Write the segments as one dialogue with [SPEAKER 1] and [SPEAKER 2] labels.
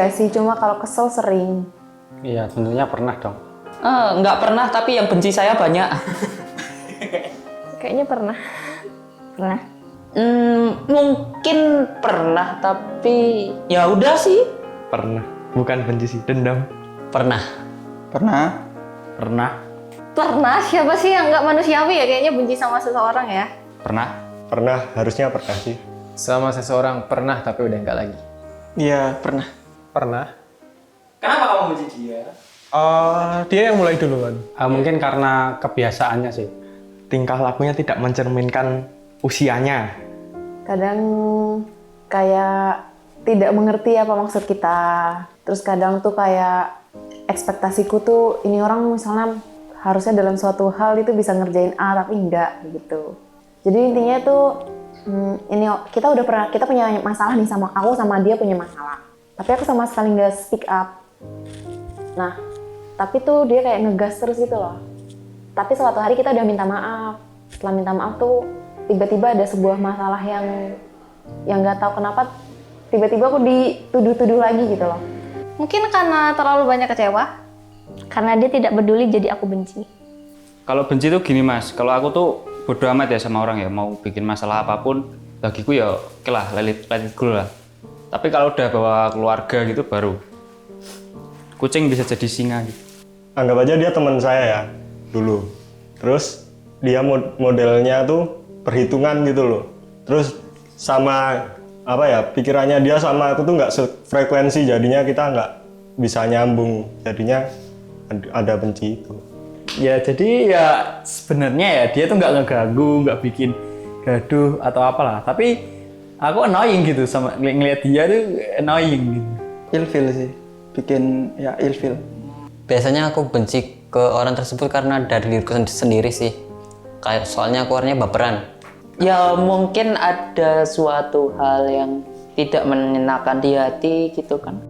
[SPEAKER 1] enggak sih, cuma kalau kesel sering.
[SPEAKER 2] Iya, tentunya pernah dong.
[SPEAKER 3] Nggak pernah, tapi yang benci saya banyak.
[SPEAKER 4] Kayaknya pernah. Pernah.
[SPEAKER 3] Mungkin pernah, tapi ya udah sih.
[SPEAKER 5] Pernah. Bukan benci sih, dendam.
[SPEAKER 3] Pernah.
[SPEAKER 6] Pernah.
[SPEAKER 2] Pernah.
[SPEAKER 4] Pernah, siapa sih yang nggak manusiawi ya kayaknya benci sama seseorang ya?
[SPEAKER 2] Pernah.
[SPEAKER 5] Pernah, harusnya pernah sih.
[SPEAKER 7] Sama seseorang pernah tapi udah enggak lagi.
[SPEAKER 6] Iya, pernah.
[SPEAKER 7] Pernah.
[SPEAKER 8] Kenapa kamu benci dia?
[SPEAKER 7] Dia yang mulai duluan.
[SPEAKER 2] Mungkin karena kebiasaannya sih.
[SPEAKER 5] Tingkah lakunya tidak mencerminkan usianya.
[SPEAKER 1] Kadang kayak tidak mengerti apa maksud kita. Terus kadang tuh kayak ekspektasiku tuh ini orang misalnya harusnya dalam suatu hal itu bisa ngerjain A tapi enggak gitu. Jadi intinya tuh ini kita punya masalah nih, sama aku sama dia punya masalah. Tapi aku sama sekali nggak speak up. Nah, tapi tuh dia kayak ngegas terus gitu loh. Tapi suatu hari kita udah minta maaf. Setelah minta maaf tuh tiba-tiba ada sebuah masalah yang nggak tahu kenapa tiba-tiba aku dituduh-tuduh lagi gitu loh.
[SPEAKER 4] Mungkin karena terlalu banyak kecewa. Karena dia tidak peduli jadi aku benci.
[SPEAKER 9] Kalau benci tuh gini mas, kalau aku tuh bodo amat ya sama orang ya, mau bikin masalah apapun, bagiku ya oke lah, let it go lah. Tapi kalau udah bawa keluarga gitu baru, kucing bisa jadi singa gitu.
[SPEAKER 5] Anggap aja dia teman saya ya, dulu. Terus dia modelnya tuh perhitungan gitu loh. Terus sama pikirannya dia sama aku tuh nggak sefrekuensi, jadinya kita nggak bisa nyambung, jadinya ada benci itu.
[SPEAKER 3] Ya jadi ya sebenarnya ya dia tuh nggak ngeganggu, nggak bikin gaduh atau apalah. Tapi aku annoying gitu sama ngeliat dia tuh annoying gitu.
[SPEAKER 6] Ilfil sih. Bikin ya ilfil.
[SPEAKER 3] Biasanya aku benci ke orang tersebut karena dari diriku sendiri sih. Kayak soalnya aku orangnya baperan. Ya mungkin ada suatu hal yang tidak menyenangkan di hati gitu kan.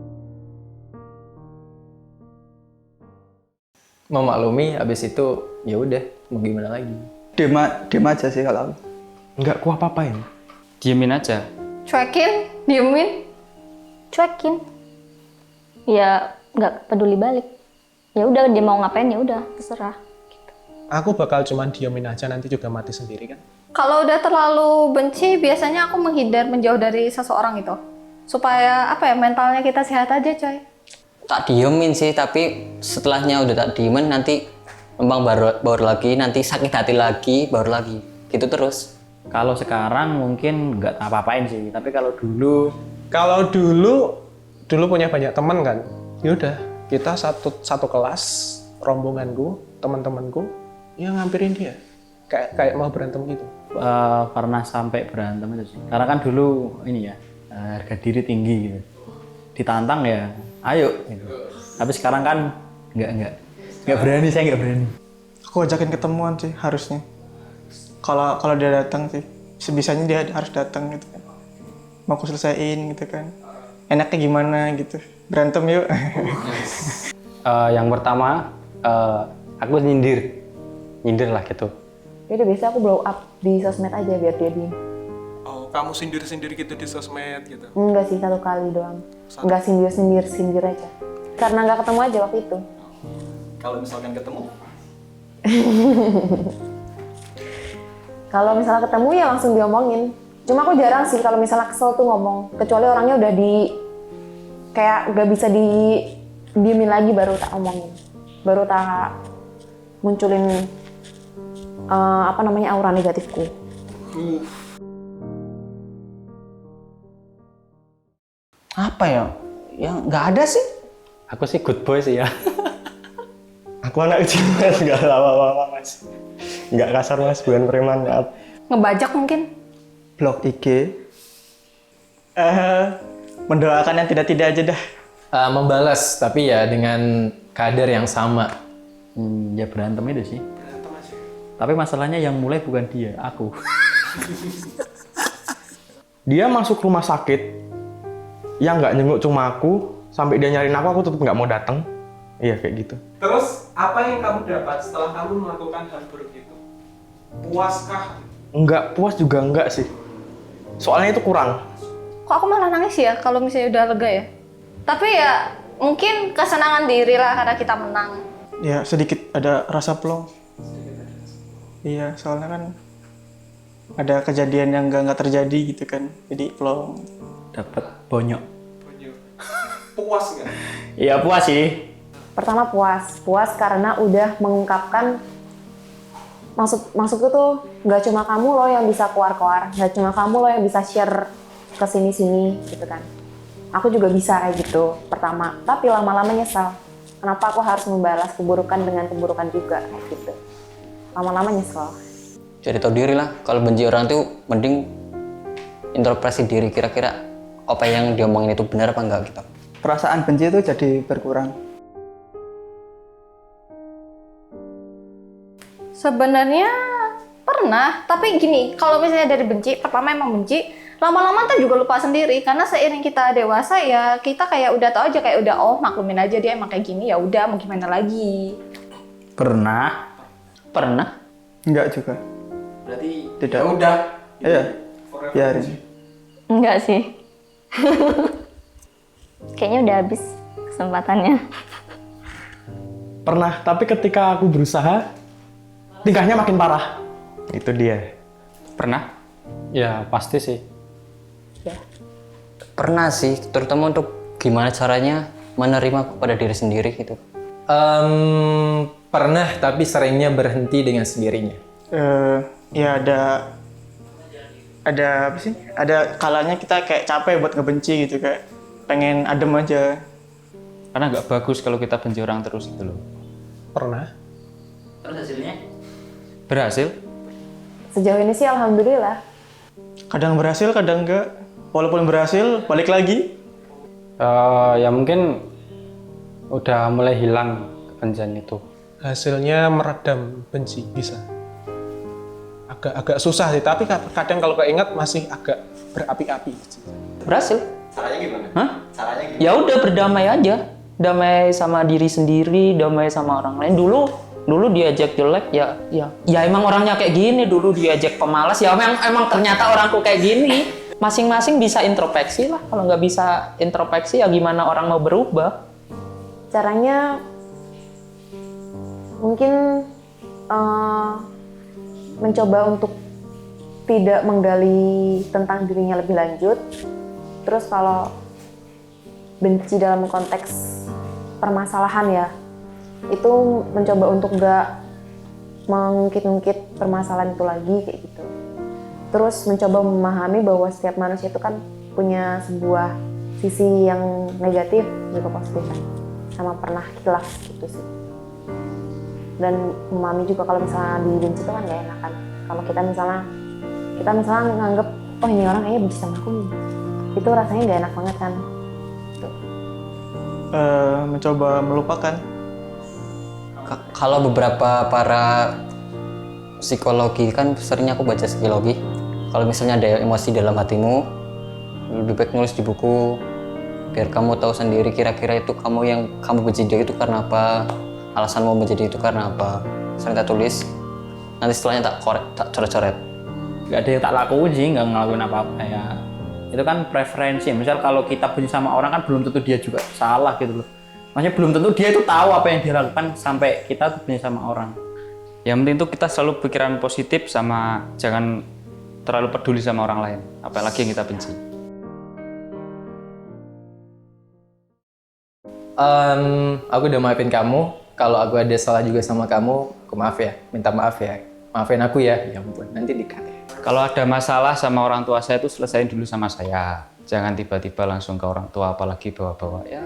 [SPEAKER 7] Memaklumi, habis itu ya udah mau gimana lagi.
[SPEAKER 6] Diam aja sih kalau aku.
[SPEAKER 5] Nggak ku apa-apain.
[SPEAKER 9] Diemin aja.
[SPEAKER 4] Cuekin, diemin, cuekin. Ya nggak peduli balik. Ya udah dia mau ngapain ya udah terserah.
[SPEAKER 7] Aku bakal cuman diemin aja, nanti juga mati sendiri kan.
[SPEAKER 4] Kalau udah terlalu benci, biasanya aku menjauh dari seseorang itu. Supaya mentalnya kita sehat aja coy.
[SPEAKER 3] Tak diemin sih, tapi setelahnya udah tak diemin nanti memang baru lagi, nanti sakit hati lagi, baru lagi. Gitu terus.
[SPEAKER 2] Kalau sekarang mungkin nggak apa-apain sih, tapi kalau dulu
[SPEAKER 7] Dulu punya banyak teman kan. Yaudah, kita satu kelas, rombonganku, teman-temanku, yang ngampirin dia. Kayak mau berantem gitu.
[SPEAKER 2] pernah sampai berantem itu sih. Karena kan dulu ini ya harga diri tinggi gitu. Ditantang ya, ayo gitu. Tapi sekarang kan nggak berani, saya nggak berani.
[SPEAKER 6] Aku ajakin ketemuan sih harusnya. Kalau dia datang sih, sebisanya dia harus datang gitu kan. Mau aku selesaiin gitu kan. Enaknya gimana gitu. Berantem yuk.
[SPEAKER 2] Yang pertama aku nyindir lah gitu.
[SPEAKER 1] Ya udah biasa aku blow up di sosmed aja biar dia diem.
[SPEAKER 7] Oh, kamu sindir-sindir gitu di sosmed gitu?
[SPEAKER 1] Enggak sih, satu kali doang. Enggak sindir aja. Karena nggak ketemu aja waktu itu.
[SPEAKER 8] Kalau misalkan ketemu?
[SPEAKER 1] Kalau misalnya ketemu ya langsung diomongin. Cuma aku jarang sih kalau misalnya kesel tuh ngomong. Kecuali orangnya udah kayak nggak bisa diemin lagi, baru tak omongin. Baru tak munculin aura negatifku.
[SPEAKER 3] Apa ya? Yang nggak ada sih.
[SPEAKER 2] Aku sih good boy sih ya.
[SPEAKER 5] Aku anak kecil mas, nggak lama-lama mas. Nggak kasar mas, bukan preman.
[SPEAKER 4] Ngebajak mungkin.
[SPEAKER 6] Blog IG. Mendoakan yang tidak-tidak aja dah.
[SPEAKER 7] Membalas, tapi ya dengan kadar yang sama.
[SPEAKER 2] Ya berantem itu sih. Tapi masalahnya yang mulai bukan dia, aku.
[SPEAKER 5] Dia masuk rumah sakit, yang nggak nyenguk cuma aku, sampai dia nyariin aku tetap nggak mau datang. Iya kayak gitu.
[SPEAKER 8] Terus apa yang kamu dapat setelah kamu melakukan hal buruk itu? Puaskah?
[SPEAKER 5] Nggak puas juga nggak sih. Soalnya itu kurang.
[SPEAKER 4] Kok aku malah nangis ya kalau misalnya udah lega ya? Tapi ya mungkin kesenangan diri lah karena kita menang.
[SPEAKER 6] Ya sedikit ada rasa plong. Iya, soalnya kan ada kejadian yang nggak terjadi gitu kan, jadi plong.
[SPEAKER 2] Dapat bonyok.
[SPEAKER 8] Puas nggak?
[SPEAKER 2] Iya puas sih.
[SPEAKER 1] Pertama puas karena udah mengungkapkan maksudku tuh nggak cuma kamu loh yang bisa keluar-keluar, nggak cuma kamu loh yang bisa share ke sini-sini gitu kan. Aku juga bisa kayak gitu pertama, tapi lama-lama nyesal. Kenapa aku harus membalas keburukan dengan keburukan juga kayak gitu. Lama-lama nyesel.
[SPEAKER 3] Jadi tahu diri lah, kalau benci orang tuh mending introspeksi diri, kira-kira apa yang diomongin itu benar apa enggak gitu.
[SPEAKER 10] Perasaan benci itu jadi berkurang.
[SPEAKER 4] Sebenarnya pernah, tapi gini, kalau misalnya dari benci, pertama emang benci, lama-lama ntar juga lupa sendiri, karena seiring kita dewasa ya kita kayak udah tahu aja, kayak udah oh maklumin aja dia emang kayak gini, ya udah mau gimana lagi.
[SPEAKER 2] Pernah.
[SPEAKER 10] Enggak juga.
[SPEAKER 8] Berarti
[SPEAKER 10] Tidak.
[SPEAKER 8] ya udah.
[SPEAKER 10] Iya.
[SPEAKER 8] Forever
[SPEAKER 10] Biarin.
[SPEAKER 8] benci.
[SPEAKER 4] Enggak sih. Kayaknya udah habis kesempatannya.
[SPEAKER 7] Pernah, tapi ketika aku berusaha, tingkahnya makin parah.
[SPEAKER 5] Itu dia.
[SPEAKER 9] Pernah?
[SPEAKER 2] Ya pasti sih.
[SPEAKER 3] Pernah sih, terutama untuk gimana caranya menerima kepada diri sendiri gitu.
[SPEAKER 7] Pernah, tapi seringnya berhenti dengan sendirinya.
[SPEAKER 6] Ya ada apa sih? Ada kalanya kita kayak capek buat ngebenci gitu, kayak pengen adem aja.
[SPEAKER 9] Karena nggak bagus kalau kita benci orang terus gitu loh.
[SPEAKER 7] Pernah.
[SPEAKER 3] Terus hasilnya?
[SPEAKER 9] Berhasil?
[SPEAKER 1] Sejauh ini sih alhamdulillah.
[SPEAKER 6] Kadang berhasil, kadang enggak. Walaupun berhasil, balik lagi.
[SPEAKER 2] Ya mungkin udah mulai hilang kebencian itu.
[SPEAKER 7] Hasilnya meredam benci, bisa. Agak susah sih, tapi kadang kalau keinget masih agak berapi-api.
[SPEAKER 3] Berhasil.
[SPEAKER 8] Caranya gimana?
[SPEAKER 3] Hah?
[SPEAKER 8] Caranya gimana?
[SPEAKER 3] Ya udah berdamai aja. Damai sama diri sendiri, damai sama orang lain. Dulu diajak jelek ya emang orangnya kayak gini, dulu diajak pemalas ya emang ternyata orangku kayak gini. Masing-masing bisa introspeksi lah. Kalau nggak bisa introspeksi ya gimana orang mau berubah?
[SPEAKER 1] Caranya mungkin mencoba untuk tidak menggali tentang dirinya lebih lanjut. Terus kalau benci dalam konteks permasalahan ya, itu mencoba untuk gak mengungkit-ungkit permasalahan itu lagi kayak gitu. Terus mencoba memahami bahwa setiap manusia itu kan punya sebuah sisi yang negatif juga positif kan. Sama pernah khilaf gitu sih. Dan memahami juga kalau misalnya dibenci itu kan gak enak kan. Kalau kita misalnya nganggep, oh ini orang kayaknya benci sama aku nih. Itu rasanya gak enak banget kan. Gitu.
[SPEAKER 6] Mencoba melupakan.
[SPEAKER 3] Kalau beberapa para psikologi kan sering aku baca psikologi. Kalau misalnya ada emosi dalam hatimu, lebih baik nulis di buku biar kamu tahu sendiri kira-kira itu kamu yang kamu benci dia itu karena apa, alasanmu benci dia itu karena apa. Sering tak tulis, nanti setelahnya tak coret-coret.
[SPEAKER 2] Gak ada yang tak lakuin sih, nggak ngelakuin apa-apa ya. Itu kan preferensi. Misal kalau kita benci sama orang kan belum tentu dia juga salah gitu loh. Maksudnya belum tentu dia itu tahu apa yang dia lakukan sampai kita tuh benci sama orang.
[SPEAKER 9] Yang penting tuh kita selalu pikiran positif sama jangan terlalu peduli sama orang lain, apalagi yang kita benci.
[SPEAKER 7] Aku udah maafin kamu. Kalau aku ada salah juga sama kamu, aku maaf ya. Minta maaf ya. Maafin aku ya. Ya ampun, nanti dikat ya.
[SPEAKER 9] Kalau ada masalah sama orang tua saya itu selesaiin dulu sama saya. Jangan tiba-tiba langsung ke orang tua, apalagi bawa-bawa ya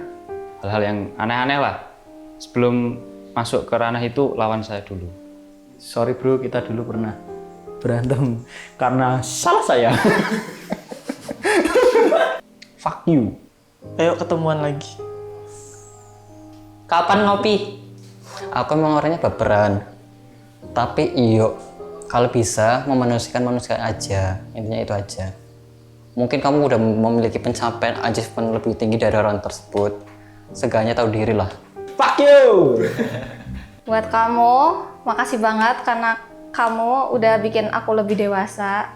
[SPEAKER 9] hal-hal yang aneh-aneh lah. Sebelum masuk ke ranah itu lawan saya dulu.
[SPEAKER 2] Sorry bro, kita dulu pernah berantem karena salah saya.
[SPEAKER 7] Fuck you.
[SPEAKER 6] Ayo ketemuan lagi.
[SPEAKER 3] Kapan ngopi? Aku emang orangnya baperan. Tapi iyo, kalau bisa memanusiakan manusia aja. Intinya itu aja. Mungkin kamu udah memiliki pencapaian achievement lebih tinggi dari orang tersebut. Seenggaknya tahu diri lah.
[SPEAKER 7] Fuck you.
[SPEAKER 4] Buat kamu, makasih banget karena kamu udah bikin aku lebih dewasa.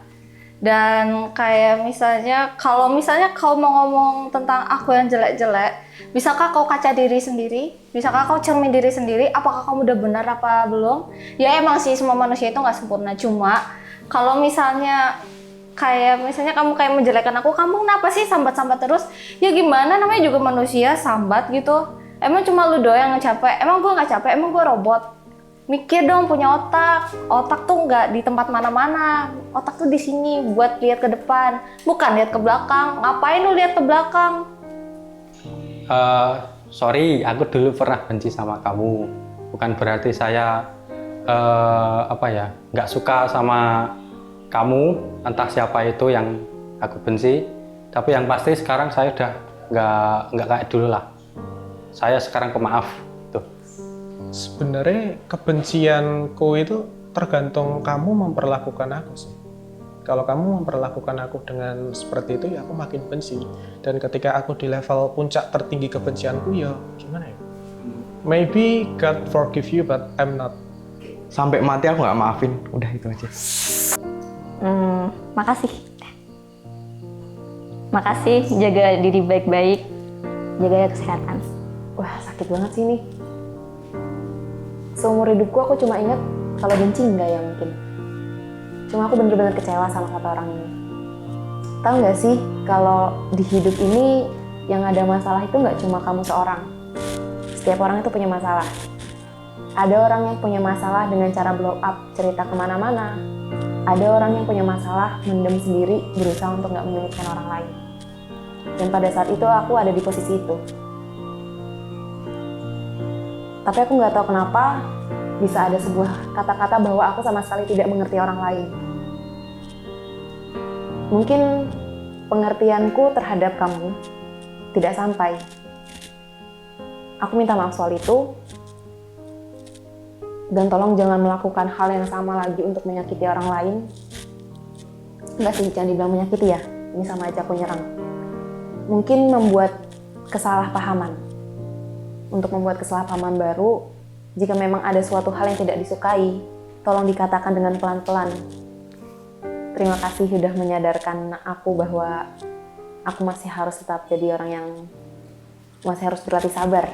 [SPEAKER 4] Dan kayak misalnya kalau misalnya kau mau ngomong tentang aku yang jelek-jelek, bisakah kau kaca diri sendiri? Bisakah kau cermin diri sendiri? Apakah kamu udah benar apa belum? Ya emang sih semua manusia itu nggak sempurna. Cuma kalau misalnya kayak misalnya kamu kayak menjelekkan aku, kamu kenapa sih sambat-sambat terus? Ya gimana, namanya juga manusia, sambat gitu. Emang cuma lu doang yang capek? Emang gue nggak capek? Emang gue robot? Mikir dong, punya otak. Otak tuh nggak di tempat mana-mana. Otak tuh di sini buat lihat ke depan, bukan lihat ke belakang. Ngapain lu lihat ke belakang?
[SPEAKER 7] Sorry, aku dulu pernah benci sama kamu. Bukan berarti saya nggak suka sama kamu, entah siapa itu yang aku benci. Tapi yang pasti sekarang saya udah nggak kayak dulu lah. Saya sekarang pemaaf. Tuh. Sebenarnya kebencianku itu tergantung kamu memperlakukan aku sih. Kalau kamu memperlakukan aku dengan seperti itu, ya aku makin benci. Dan ketika aku di level puncak tertinggi kebencianku, ya gimana ya? Maybe God forgive you, but I'm not.
[SPEAKER 11] Sampai mati aku nggak maafin, udah itu aja.
[SPEAKER 4] Makasih. Makasih, jaga diri baik-baik, jaga kesehatan.
[SPEAKER 1] Wah, sakit banget sih ini. Seumur hidupku aku cuma ingat kalau benci enggak ya mungkin. Cuma aku bener-bener kecewa sama satu orang ini. Tahu nggak sih kalau di hidup ini yang ada masalah itu nggak cuma kamu seorang. Setiap orang itu punya masalah. Ada orang yang punya masalah dengan cara blow up, cerita kemana-mana. Ada orang yang punya masalah mendem sendiri, berusaha untuk nggak menyulitkan orang lain. Dan pada saat itu aku ada di posisi itu. Tapi aku nggak tahu kenapa bisa ada sebuah kata-kata bahwa aku sama sekali tidak mengerti orang lain. Mungkin pengertianku terhadap kamu tidak sampai. Aku minta maaf soal itu. Dan tolong jangan melakukan hal yang sama lagi untuk menyakiti orang lain. Enggak sih, jangan dibilang menyakiti ya. Ini sama aja aku nyerang. Mungkin membuat kesalahpahaman. Untuk membuat kesalahpahaman baru, jika memang ada suatu hal yang tidak disukai, tolong dikatakan dengan pelan-pelan. Terima kasih sudah menyadarkan aku bahwa aku masih harus tetap jadi orang yang masih harus berlatih sabar.